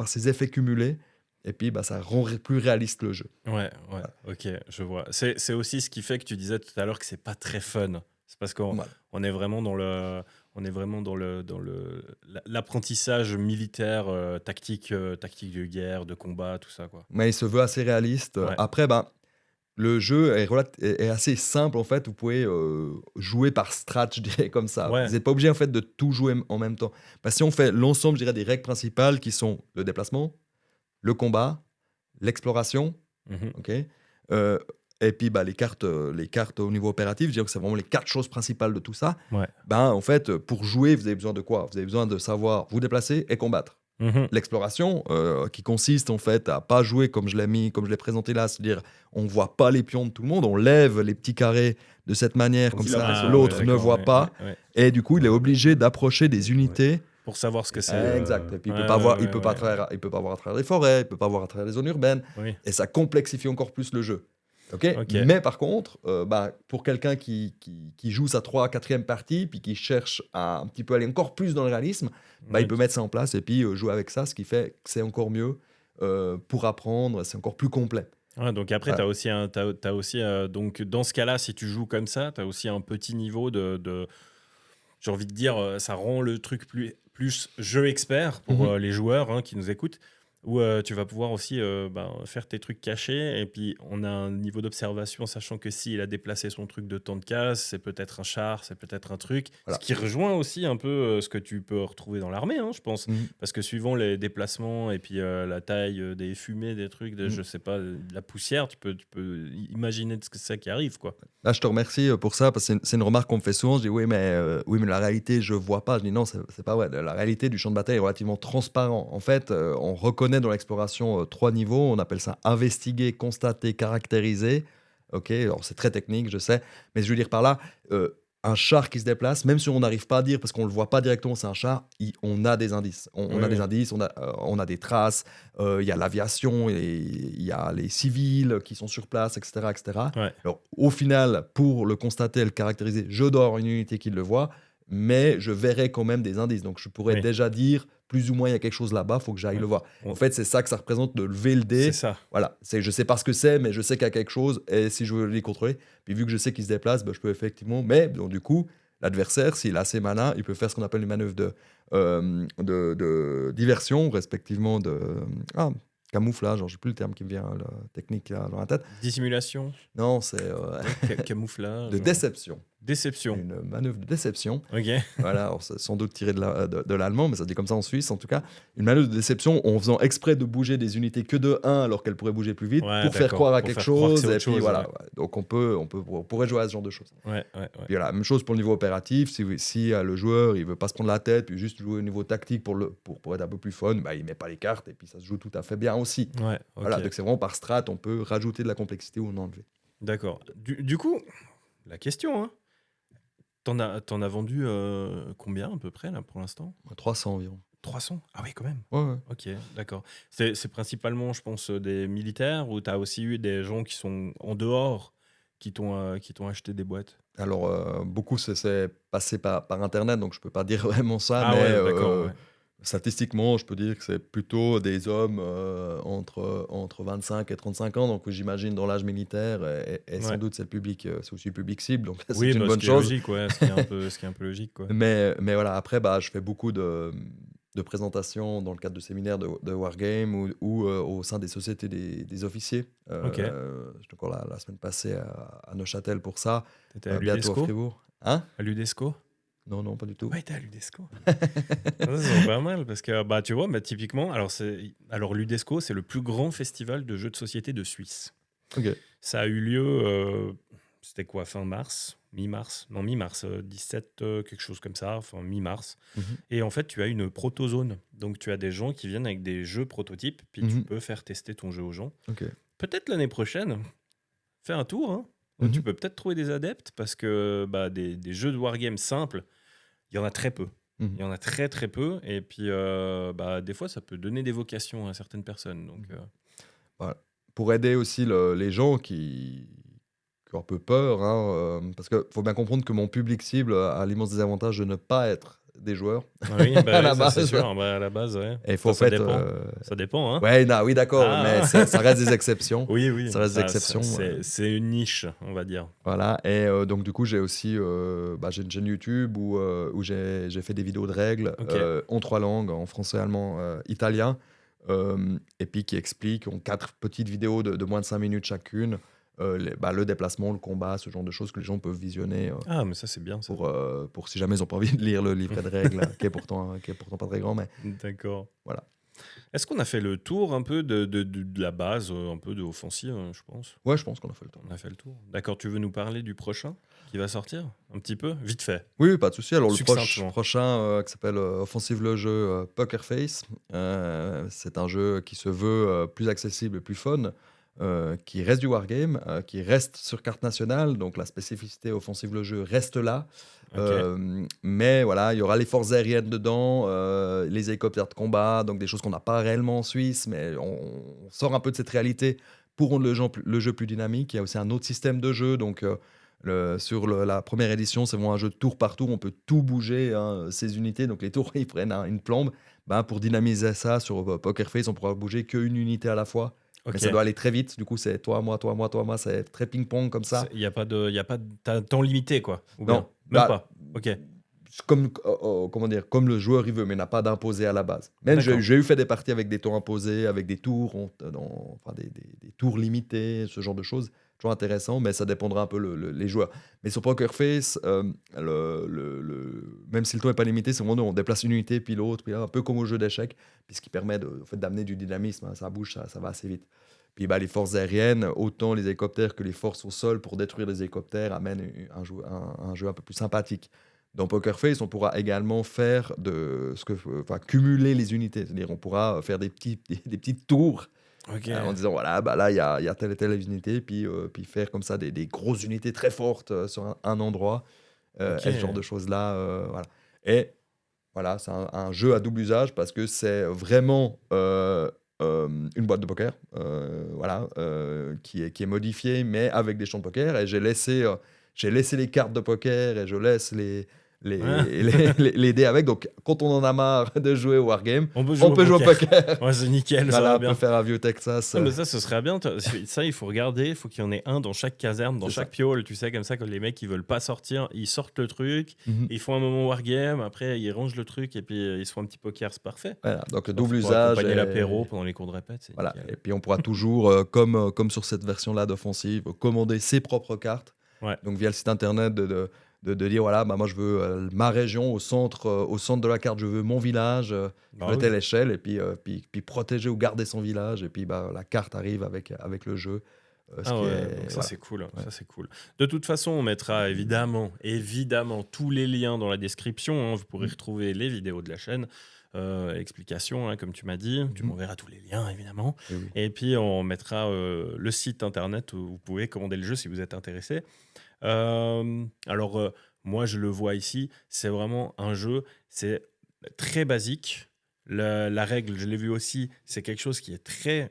ces effets cumulés. Et puis bah, ça rend plus réaliste le jeu. Ouais, ok, je vois. C'est aussi ce qui fait que tu disais tout à l'heure que c'est pas très fun. C'est parce qu'on Voilà. on est vraiment l'apprentissage militaire, tactique de guerre, de combat, tout ça, quoi. Mais il se veut assez réaliste. Ouais. Après, ben, le jeu est assez simple en fait. Vous pouvez jouer par strat, je dirais comme ça. Ouais. Vous n'êtes pas obligé en fait de tout jouer en même temps. Parce que si on fait l'ensemble, je dirais, des règles principales qui sont le déplacement, le combat, l'exploration, Mhm. ok. Euh, et puis bah, les cartes au niveau opératif, je dirais que c'est vraiment les 4 choses principales de tout ça. Ouais. Ben, en fait, pour jouer, vous avez besoin de quoi? Vous avez besoin de savoir vous déplacer et combattre. Mhm. L'exploration, qui consiste en fait à pas jouer comme je l'ai présenté là, c'est-à-dire on voit pas les pions de tout le monde, on lève les petits carrés de cette manière, Donc, comme il a ça l'impression- l'autre ouais, ne d'accord, voit ouais, pas, ouais. et du coup il est obligé d'approcher des unités. Pour savoir ce que c'est. Exact. Et puis il Ouais, peut pas voir, il ouais, peut pas ouais, il peut pas voir à travers les forêts, il peut pas voir à travers les zones urbaines, Oui. et ça complexifie encore plus le jeu. Ok. Ok. Mais par contre, bah, pour quelqu'un qui joue sa 3e, 4e partie, puis qui cherche à un petit peu aller encore plus dans le réalisme, bah, il Oui. peut mettre ça en place et puis jouer avec ça, ce qui fait que c'est encore mieux pour apprendre, c'est encore plus complet. Ouais, donc après, Voilà. t'as aussi donc dans ce cas-là, si tu joues comme ça, tu as aussi un petit niveau de j'ai envie de dire, ça rend le truc plus plus jeu expert pour Mhm. les joueurs hein, qui nous écoutent, où tu vas pouvoir aussi faire tes trucs cachés. Et puis, on a un niveau d'observation, sachant que s'il a déplacé son truc de temps de case, c'est peut-être un char, c'est peut-être un truc. Ce Voilà. qui rejoint aussi un peu ce que tu peux retrouver dans l'armée, hein, je pense. Mhm. Parce que suivant les déplacements et puis la taille des fumées, des trucs, Mhm. je sais pas, de la poussière, tu peux imaginer ce que c'est qui arrive, quoi. Là, je te remercie pour ça, parce que c'est une remarque qu'on me fait souvent. Je dis oui, mais la réalité, je vois pas. Je dis non, c'est pas vrai. La réalité du champ de bataille est relativement transparent. En fait, on reconnaît dans l'exploration 3 niveaux. On appelle ça investiguer, constater, caractériser. Ok, alors c'est très technique, je sais. Mais je veux dire par là, euh, un char qui se déplace, même si on n'arrive pas à dire, parce qu'on le voit pas directement, c'est un char, on a des indices. On Oui, a des oui. indices, on a des traces. Il y a l'aviation, il y a les civils qui sont sur place, etc., etc. Ouais. Alors, au final, pour le constater et le caractériser, je dois avoir une unité qui le voit, mais je verrai quand même des indices. Donc, je pourrais Oui. déjà dire, plus ou moins, il y a quelque chose là-bas, il faut que j'aille Ouais. le voir. On- En fait, c'est ça que ça représente de lever le C'est dé. ça. Voilà, je sais pas ce que c'est, mais je sais qu'il y a quelque chose, et si je veux les contrôler, puis vu que je sais qu'il se déplace, bah, je peux effectivement. Mais donc, du coup, l'adversaire, s'il est assez malin, il peut faire ce qu'on appelle une manœuvre de diversion, respectivement de camouflage. Je sais plus le terme qui me vient, la technique là, dans la tête. Dissimulation, Non, c'est camouflage, de déception. déception. Une manœuvre de déception. Ok. Voilà, alors c'est sans doute tiré de l'allemand, mais ça se dit comme ça en Suisse en tout cas. Une manœuvre de déception en faisant exprès de bouger des unités que de 1 alors qu'elles pourraient bouger plus vite Ouais, pour faire d'accord. croire à Pour quelque faire croire que chose. c'est Et autre puis chose, voilà, ouais. ouais. Donc on pourrait jouer à ce genre de choses. Ouais. Puis voilà, même chose pour le niveau opératif. Si le joueur il veut pas se prendre la tête, puis juste jouer au niveau tactique pour être un peu plus fun, bah, il met pas les cartes et puis ça se joue tout à fait bien aussi. Ouais, ok. Voilà, donc c'est vraiment par strat, on peut rajouter de la complexité ou en enlever. D'accord. Du coup, la question, hein. T'en as vendu combien à peu près là pour l'instant? 300 environ. 300? Ah oui, quand même. Ouais. Ok, d'accord. C'est principalement, je pense, des militaires ou t'as aussi eu des gens qui sont en dehors qui t'ont acheté des boîtes? Alors, beaucoup c'est passé par Internet, donc je peux pas dire vraiment ça, Ah mais ouais, d'accord, ouais. statistiquement, je peux dire que c'est plutôt des hommes entre 25 et 35 ans, donc j'imagine dans l'âge militaire, et sans Ouais. doute c'est le public, c'est aussi le public cible, donc c'est Oui, une bah, ce bonne qui est chose. logique, ouais, ce qui est un peu logique, quoi. Mais voilà, après, bah, je fais beaucoup de présentations dans le cadre de séminaires de Wargame ou au sein des sociétés des officiers. Ok. J'étais encore la semaine passée à Neuchâtel pour ça, T'étais à bientôt à l'UDESCO? Fribourg. Hein? À l'UDESCO? Non, pas du tout. Ouais, t'es à l'UDESCO. Ça, c'est pas mal parce que bah tu vois, bah, typiquement, alors l'UDESCO, c'est le plus grand festival de jeux de société de Suisse. Ok. Ça a eu lieu, c'était quoi, fin mars, mi-mars, non mi-mars, 17 quelque chose comme ça, enfin mi-mars. Mhm. Et en fait, tu as une protozone, donc tu as des gens qui viennent avec des jeux prototypes, puis tu Mhm. peux faire tester ton jeu aux gens. Ok. Peut-être l'année prochaine, fais un tour, hein. Tu Mhm. peux peut-être trouver des adeptes parce que bah, des jeux de wargame simples, il y en a très peu. Mhm. Il y en a très très peu. Et puis, bah, des fois, ça peut donner des vocations à certaines personnes. Donc, Voilà. Pour aider aussi les gens qui ont un peu peur, hein, parce qu'il faut bien comprendre que mon public cible a l'immense désavantage de ne pas être des joueurs oui, à bah, la oui, ça, c'est base. sûr. Bah, à la base, ouais. Et il faut Ça en fait. dépend. Ça dépend, hein. Ouais, non, oui, d'accord, Ah. mais ça reste des exceptions. Oui, oui. Ça reste des exceptions. C'est une niche, on va dire. Voilà, et donc du coup, j'ai aussi j'ai une chaîne YouTube où j'ai fait des vidéos de règles Ok. en 3 langues, en français, allemand, italien, et puis qui expliquent en 4 petites vidéos de moins de 5 minutes chacune le déplacement, le combat, ce genre de choses que les gens peuvent visionner Ah, mais ça, c'est bien, ça. pour si jamais ils n'ont pas envie de lire le livret de règles, qui est pourtant pas très grand, mais D'accord. voilà. Est-ce qu'on a fait le tour un peu de la base, un peu de offensive, je pense? Ouais, je pense qu'on a fait le temps. On a fait le tour. D'accord, tu veux nous parler du prochain qui va sortir? Un petit peu? Vite fait. Oui, pas de souci. Alors, le Succinctement. prochain qui s'appelle Offensive le jeu Poker Face, c'est un jeu qui se veut plus accessible et plus fun, qui reste du wargame, qui reste sur carte nationale. Donc, la spécificité Offensive le jeu reste là. Ok. Mais voilà, il y aura les forces aériennes dedans, les hélicoptères de combat, donc des choses qu'on n'a pas réellement en Suisse, mais on sort un peu de cette réalité pour rendre le jeu plus dynamique. Il y a aussi un autre système de jeu, donc sur la première édition, c'est vraiment un jeu de tour par tour, on peut tout bouger, hein, ces unités, donc les tours ils prennent une plombe. Ben, pour dynamiser ça sur Poker Face, on pourra bouger qu'une unité à la fois. Ok. Mais ça doit aller très vite, du coup c'est toi, moi, toi, moi, toi, moi, c'est très ping-pong comme ça. Il n'y a pas de temps limité, quoi. Ou Non, bien même bah, pas. Ok. comme le joueur il veut, mais n'a pas d'imposé à la base. Même D'accord. j'ai eu fait des parties avec des tours imposés, avec des tours, des tours limités, ce genre de choses. Toujours intéressant, mais ça dépendra un peu les joueurs. Mais sur Poker Face, même si le tour n'est pas limité, c'est vraiment on déplace une unité, puis l'autre, puis là, un peu comme au jeu d'échecs, puis ce qui permet en fait, d'amener du dynamisme. Hein, ça bouge, ça va assez vite. Puis les forces aériennes, autant les hélicoptères que les forces au sol pour détruire les hélicoptères amènent un jeu un peu plus sympathique. Dans Poker Face, on pourra également faire cumuler les unités. C'est-à-dire on pourra faire des petites tours Ok. en disant voilà, bah là, il y a telle et telle unité, puis faire comme ça des grosses unités très fortes sur un endroit, Ok. et ce genre de choses-là. Voilà. Et voilà, c'est un jeu à double usage parce que c'est vraiment une boîte de poker qui est modifiée, mais avec des champs de poker. Et j'ai laissé les cartes de poker et je laisse Ah. les dés avec. Donc, quand on en a marre de jouer au Wargame, On peut on peut jouer au poker. poker. Ouais, c'est nickel, ça Voilà, va on peut bien. faire un vieux Texas. Ah, mais ça, ce serait bien. Ça, il faut regarder. Il faut qu'il y en ait un dans chaque caserne, dans C'est chaque ça. piole. Tu sais, comme ça, quand les mecs ils veulent pas sortir, ils sortent le truc, Mhm. ils font un moment wargame, après ils rangent le truc et puis ils se font un petit poker. C'est parfait. Voilà, donc le Pour double usage. accompagner est- l'apéro pendant les cours de répète, c'est Voilà. nickel. Et puis on pourra toujours, comme sur cette version-là d'offensive, commander ses propres cartes. Ouais. Donc via le site internet de dire voilà, bah, moi je veux ma région au centre de la carte, je veux mon village, Bah je veux oui. telle échelle, et puis protéger ou garder son village, et puis bah, la carte arrive avec le jeu. Ce Ah qui ouais, est, donc ça voilà. c'est cool, Ouais. ça c'est cool. De toute façon, on mettra évidemment tous les liens dans la description. Hein. Vous pourrez retrouver les vidéos de la chaîne, explications, hein, comme tu m'as dit. Tu Mhm. m'enverras tous les liens, évidemment. Oui, oui. Et puis on mettra le site internet où vous pouvez commander le jeu si vous êtes intéressé. Alors, moi je le vois ici, c'est vraiment un jeu, c'est très basique. La règle, je l'ai vu aussi, c'est quelque chose qui est très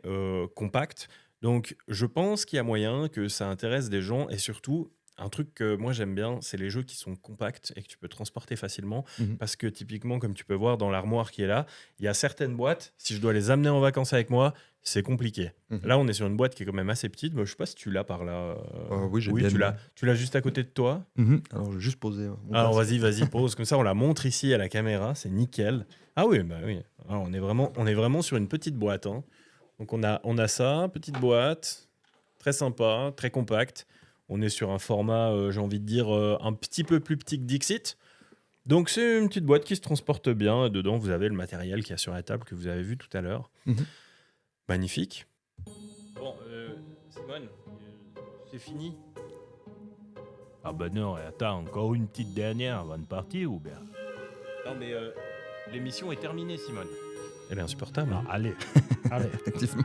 compact. Donc, je pense qu'il y a moyen que ça intéresse des gens et surtout, un truc que moi j'aime bien, c'est les jeux qui sont compacts et que tu peux transporter facilement. Mhm. Parce que typiquement, comme tu peux voir dans l'armoire qui est là, il y a certaines boîtes, si je dois les amener en vacances avec moi, c'est compliqué. Mhm. Là, on est sur une boîte qui est quand même assez petite. Moi, je sais pas si tu l'as par là. Oui, j'ai bien tu mis. l'as. Tu l'as juste à côté de toi. Mhm. Alors je vais juste poser. Mon Alors casque. vas-y, pose. Comme ça, on la montre ici à la caméra. C'est nickel. Ah oui, bah oui. Alors, on est vraiment sur une petite boîte. Hein. Donc on a ça, petite boîte, très sympa, très compact. On est sur un format, j'ai envie de dire, un petit peu plus petit que Dixit. Donc c'est une petite boîte qui se transporte bien. Dedans, vous avez le matériel qu'il y a sur la table que vous avez vu tout à l'heure. Mhm. Magnifique. Bon, Simone, c'est fini. Ah bah non, attends, encore une petite dernière avant de partir ou bien? Non mais l'émission est terminée, Simone. Elle est insupportable. Ah, allez, allez, Effectivement.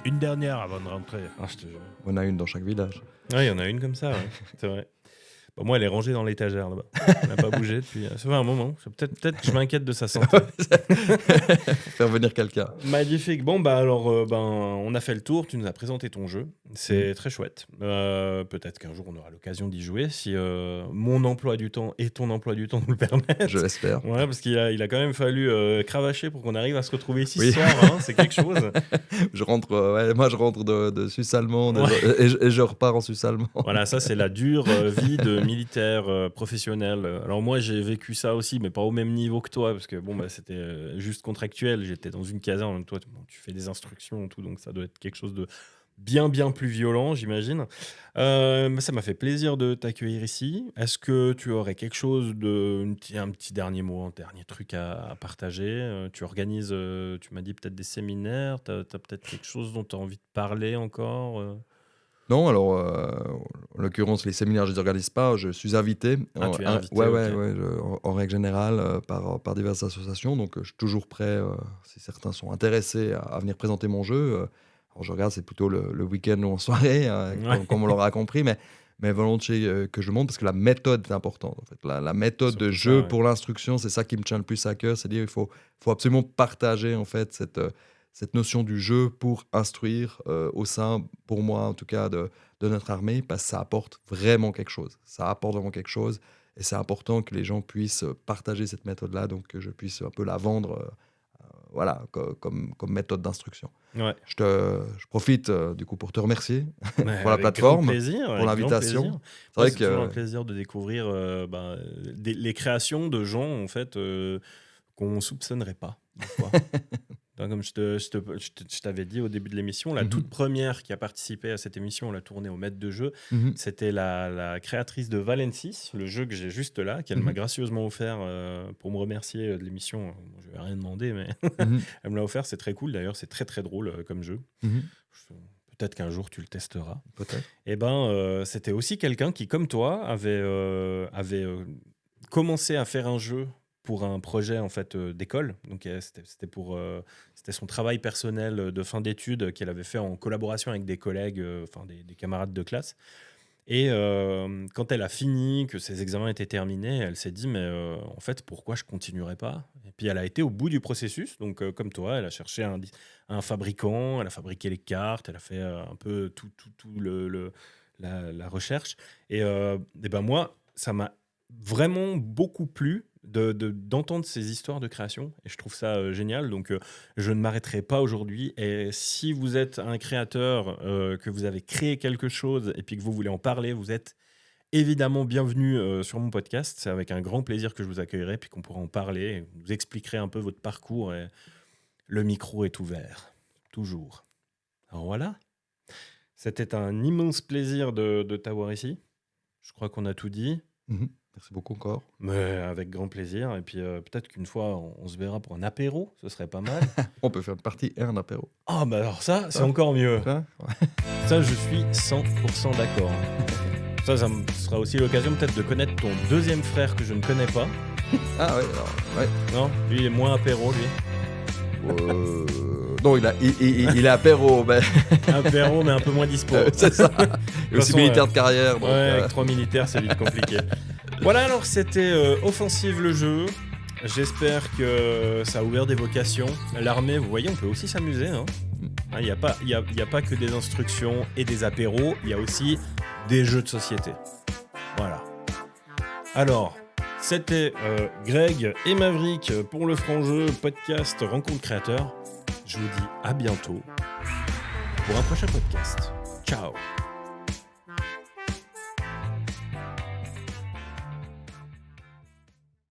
une dernière avant de rentrer. Ah, je te jure. On a une dans chaque village. Ouais, il y en a une comme ça, ouais. C'est vrai. Bon, moi, elle est rangée dans l'étagère là-bas. Elle n'a pas bougé depuis. Ça fait un moment. Peut-être que je m'inquiète de sa santé. Faire venir quelqu'un. Magnifique. Bon, bah alors, on a fait le tour. Tu nous as présenté ton jeu. C'est très chouette. Peut-être qu'un jour, on aura l'occasion d'y jouer si mon emploi du temps et ton emploi du temps nous le permettent. Je l'espère. Ouais, parce qu'il a quand même fallu cravacher pour qu'on arrive à se retrouver ici Oui. ce soir. Hein. C'est quelque chose. Moi, je rentre de Suisse allemande Ouais. et je repars en Suisse allemande. Voilà, ça c'est la dure vie de militaire professionnel. Alors moi j'ai vécu ça aussi, mais pas au même niveau que toi, parce que bon bah c'était juste contractuel. J'étais dans une caserne, toi tu fais des instructions et tout, donc ça doit être quelque chose de bien plus violent, j'imagine. Ça m'a fait plaisir de t'accueillir ici. Est-ce que tu aurais quelque chose un petit dernier mot, un dernier truc à partager? Tu organises, tu m'as dit peut-être des séminaires, t'as peut-être quelque chose dont tu as envie de parler encore? Non, alors, en l'occurrence, les séminaires, je ne les organise pas. Je suis invité. Ah, tu es invité, Ouais, ok. en règle générale, par diverses associations. Donc, je suis toujours prêt, si certains sont intéressés à venir présenter mon jeu. Alors, je regarde, c'est plutôt le week-end ou en soirée, Ouais. comme on l'aura compris. Mais volontiers que je montre, parce que la méthode est importante. En fait. La méthode de Surtout jeu ça, ouais. pour l'instruction, c'est ça qui me tient le plus à cœur. C'est-à-dire qu'il faut absolument partager en fait, cette notion du jeu pour instruire au sein, pour moi en tout cas, de notre armée, parce que ça apporte vraiment quelque chose. Ça apporte vraiment quelque chose. Et c'est important que les gens puissent partager cette méthode-là, donc que je puisse un peu la vendre voilà, comme méthode d'instruction. Ouais. Je profite du coup pour te remercier Ouais, pour la avec plateforme, grand plaisir, pour avec grand l'invitation. plaisir. C'est Ouais, vrai c'est toujours un que plaisir de découvrir les créations de gens en fait qu'on soupçonnerait pas des fois. Donc, comme je t'avais dit au début de l'émission, la toute première qui a participé à cette émission, on l'a tournée au maître de jeu, c'était la créatrice de Valensis, le jeu que j'ai juste là, qu'elle m'a gracieusement offert pour me remercier de l'émission. Je lui ai rien demandé, mais elle me l'a offert, c'est très cool d'ailleurs, c'est très très drôle comme jeu. Peut-être qu'un jour tu le testeras. Peut-être. Et c'était aussi quelqu'un qui, comme toi, avait commencé à faire un jeu pour un projet en fait d'école. Donc c'était son travail personnel de fin d'études qu'elle avait fait en collaboration avec des collègues, des camarades de classe. Et quand elle a fini, que ses examens étaient terminés, elle s'est dit mais en fait pourquoi je continuerais pas? Et puis elle a été au bout du processus. Donc comme toi, elle a cherché un fabricant, elle a fabriqué les cartes, elle a fait un peu tout la recherche. Et moi, ça m'a vraiment beaucoup plu d'entendre ces histoires de création et je trouve ça génial, donc je ne m'arrêterai pas aujourd'hui. Et si vous êtes un créateur, que vous avez créé quelque chose et puis que vous voulez en parler, vous êtes évidemment bienvenue sur mon podcast. C'est avec un grand plaisir que je vous accueillerai puis qu'on pourra en parler et vous expliquerez un peu votre parcours et le micro est ouvert, toujours. Alors voilà, c'était un immense plaisir de t'avoir ici. Je crois qu'on a tout dit. Merci beaucoup encore. Mais avec grand plaisir. Et puis peut-être qu'une fois, on se verra pour un apéro. Ce serait pas mal. On peut faire une partie et un apéro. Ah, bah alors ça, c'est encore mieux. Hein? Ça, je suis 100% d'accord. Ça me sera aussi l'occasion peut-être de connaître ton deuxième frère que je ne connais pas. Ah ouais, alors, ouais. Non, lui, il est moins apéro, lui. Non, il est apéro, mais... Apéro, mais un peu moins dispo. C'est ça. Et aussi façon, militaire de carrière. Donc, Ouais, avec 3 militaires, c'est vite compliqué. Voilà, alors c'était Offensive le jeu. J'espère que ça a ouvert des vocations. L'armée, vous voyez, on peut aussi s'amuser. Il n'y a pas que des instructions et des apéros, il y a aussi des jeux de société. Voilà. Alors, c'était Greg et Maverick pour le Franc Jeu podcast Rencontre Créateur. Je vous dis à bientôt pour un prochain podcast. Ciao.